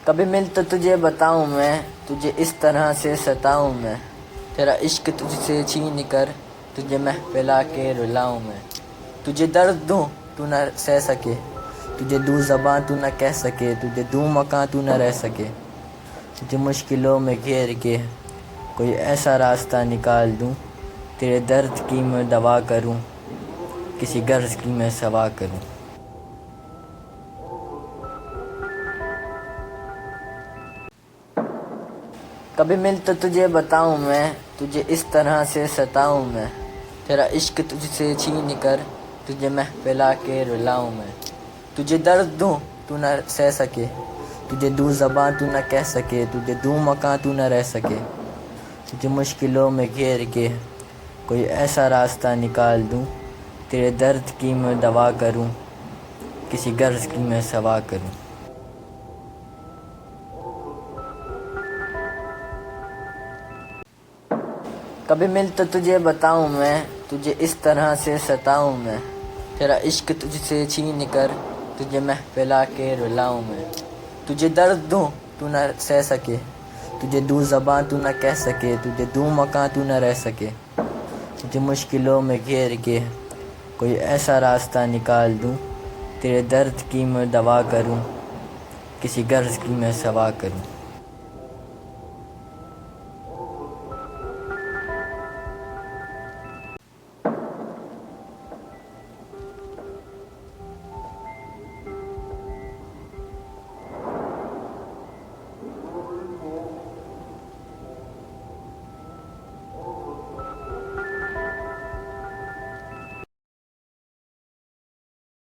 کبھی مل تو تجھے بتاؤں میں، تجھے اس طرح سے ستاؤں میں، تیرا عشق تجھ سے چھین کر تجھے محفل آ کے رلاؤں میں، تجھے درد دوں تو نہ سہ سکے، تجھے دوں زباں تو نہ کہہ سکے، تجھے دوں مکاں تو نہ رہ سکے، تجھے مشکلوں میں گھیر کے کوئی ایسا راستہ نکال دوں، تیرے درد کی میں دوا کروں، کسی غرض کی میں سوا کروں۔ کبھی مل تو تجھے بتاؤں میں، تجھے اس طرح سے ستاؤں میں، تیرا عشق تجھ سے چھین کر تجھے محفل آ کے رلاؤں میں، تجھے درد دوں تو نہ سہ سکے، تجھے دوں زباں تو نہ کہہ سکے، تجھے دوں مکاں تو نہ رہ سکے، تجھے مشکلوں میں گھیر کے کوئی ایسا راستہ نکال دوں، تیرے درد کی میں دوا کروں، کسی غرض کی میں سوا کروں۔ کبھی مل تو تجھے بتاؤں میں، تجھے اس طرح سے ستاؤں میں، تیرا عشق تجھ سے چھین کر تجھے محفل آ کے رلاؤں میں، تجھے درد دوں تو نہ سہ سکے، تجھے دوں زباں تو نہ کہہ سکے، تجھے دوں مکاں تو نہ رہ سکے، تجھے مشکلوں میں گھیر کے کوئی ایسا راستہ نکال دوں، تیرے درد کی میں دوا کروں، کسی غرض کی میں سوا کروں۔